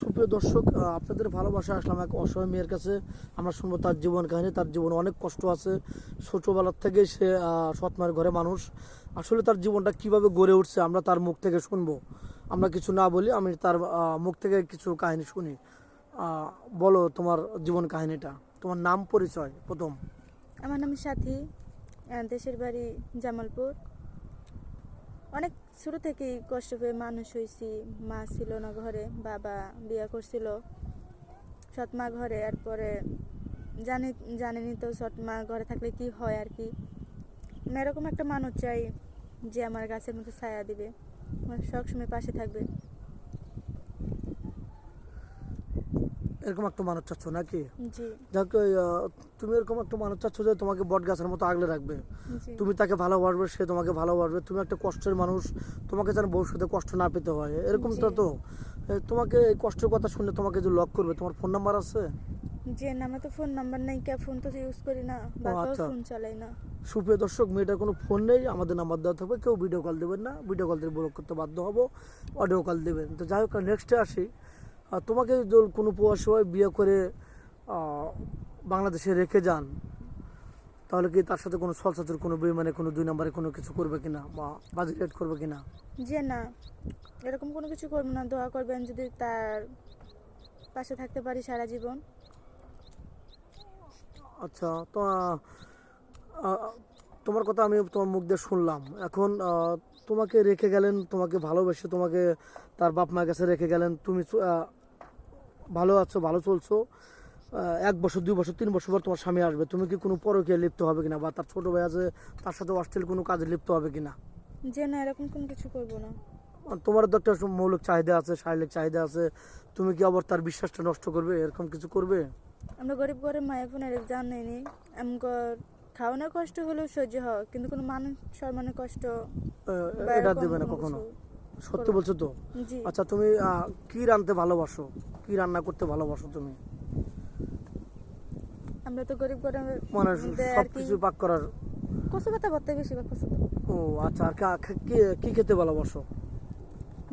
সুপ্রিয় দর্শক, আপনাদের ভালোবাসা আসলাম এক অসহায় মেয়ের কাছে। আমরা শুনবো তার জীবন কাহিনী। তার জীবনে অনেক কষ্ট আছে। ছোটবেলার থেকে সে সৎ মায়ের ঘরে মানুষ। আসলে তার জীবনটা কিভাবে গড়ে উঠছে আমরা তার মুখ থেকে শুনবো। আমরা কিছু না বলি, আমি তার মুখ থেকে কিছু কাহিনী শুনি। বলো তোমার জীবন কাহিনীটা, তোমার নাম পরিচয় প্রথম। আমার নাম সাথী। দেশের বাড়ি জামালপুর। অনেক ছোটো থেকেই কষ্ট পেয়ে মানুষ হয়েছি। মা ছিল না ঘরে, বাবা বিয়ে করছিল সৎ মা ঘরে। এরপরে জানেনি তো সৎ মা ঘরে থাকলে কি হয় আর কি। আমি এরকম একটা মানুষ চাই যে আমার গাছের মতো ছায়া দিবে, আমার সবসময় পাশে থাকবে। এরকম একটা মানুষ চাচ্ছ নাকি? জি। যাক, তুমি এরকম একটা মানুষ চাচ্ছ যে তোমাকে বট গাছের মতো আগলে রাখবে। জি। তুমি তাকে ভালোবাসবে, সে তোমাকে ভালোবাসবে। তুমি একটা কষ্টের মানুষ, তোমাকে যেন ভবিষ্যতে কষ্ট না পেতে হয়, এরকমটা জি। তো। তোমাকে এই কষ্টের কথা শুনলে তোমাকে যে লক করবে, তোমার ফোন নাম্বার আছে? যে না, আমার তো ফোন নাম্বার নাই, কে ফোন তো ইউজ করি না, ও বাবাও আচ্ছা। ফোন চালাই না। সুপ্রিয় দর্শক, মেয়েটার কোনো ফোন নেই, আমাদের নাম্বার দেওয়া থাকবে। কেউ ভিডিও কল দেবেন না, ভিডিও কল দিয়ে ব্লক করতে বাধ্য হবো। অডিও কল দেবেন। তো যাই হোক, নেক্সটে আসি। তোমাকে যদি কোনো প্রবাসী হয় বিয়ে করে বাংলাদেশে রেখে যান, তাহলে কি তার সাথে কোনো ছলচাতুর, কোনো বেইমানে, কোনো দুই নম্বরে কোনো কিছু করবে কিনা, বা বাজে রেট করবে কিনা? যে না, এরকম কোনো কিছু করবো না। দোয়া করবেন যদি তার পাশে থাকতে পারি সারা জীবন। আচ্ছা, তো আহ, তোমার কথা আমি তোমার মুখ দিয়ে শুনলাম। এখন তোমাকে রেখে গেলেন, তোমাকে ভালোবেসে তোমাকে তার বাপ মায়ের কাছে রেখে গেলেন। তুমি ভালো আছো, ভালো চলছো। 1 বছর, 2 বছর, 3 বছর পর তোমার স্বামী আসবে। তুমি কি কোনো পরকীয়ায় লিপ্ত হবে কিনা, বা তার ছোট ভাই আছে তার সাথে অশ্লীল কোনো কাজে লিপ্ত হবে কিনা? যে না, এরকম কোনো কিছু করবো না। আর তোমার তো একটা মৌলিক চাহিদা আছে, শারীরিক চাহিদা আছে। তুমি কি আবার তার বিশ্বাসটা নষ্ট করবে, এরকম কিছু করবে? আমরা গরিব ঘরের মায়ের বোনের জানেনি, আমগর খাওয়ানোর কষ্ট হলেও সহ্য হয়, কিন্তু কোনো মানুষ সম্মানের কষ্ট বা এটা এরকম দেবে না কোনো কখনো? কিছু সত্যি করবো না। বলছো তো? জি। আচ্ছা, তুমি কি রাঁধতে ভালোবাসো, কি রান্না করতে ভালোবাসো তুমি? আমরা তো গরিব ঘরের মানে মধ্যে সব আর কি কিছু পাক করার। কচু পাতা ভর্তা বেশিরভাগ পছন্দ। ও আচ্ছা, আর কি কি খেতে ভালোবাসো?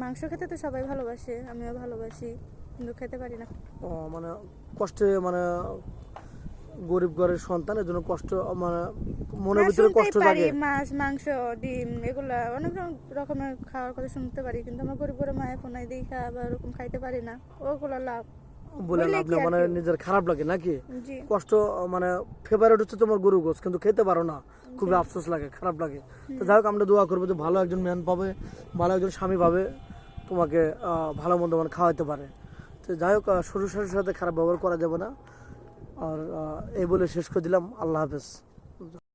মাংস খেতে তো সবাই ভালোবাসে, আমিও ভালোবাসি, কিন্তু খেতে পারি না। ও মানে কষ্টে, মানে গরিব ঘরের সন্তানের জন্য কষ্ট, মানে মনের না, ভিতরে শুনতেই কষ্ট পারি জাগে। মাছ মাংস ডিম এগুলা অনেক রকমের খাওয়ার কথা শুনতে পারি, কিন্তু আমার গরিব করে মায়ের ফোনাই দেখা বা ওরকম খাইতে পারি না। ওগুলো লাভ বলে বললে লাভ কি না, আর মানে কি। নিজের খারাপ লাগে নাকি? জি। কষ্ট, মানে ফেভারিট হচ্ছে তোমার গরু গোছ, কিন্তু খেতে পারো না, খুবই জি। আফসোস লাগে, খারাপ লাগে। তো যাই হোক, আমরা দোয়া করবো যে ভালো একজন ম্যান পাবে, ভালো একজন স্বামী পাবে, তোমাকে ভালো মন্দ মানে খাওয়াইতে পারে। তো যাই হোক, শ্বশুর শাশুড়ির সাথে খারাপ ব্যবহার করা যাবে না। আর এই বলে শেষ করে দিলাম। আল্লাহ হাফেজ।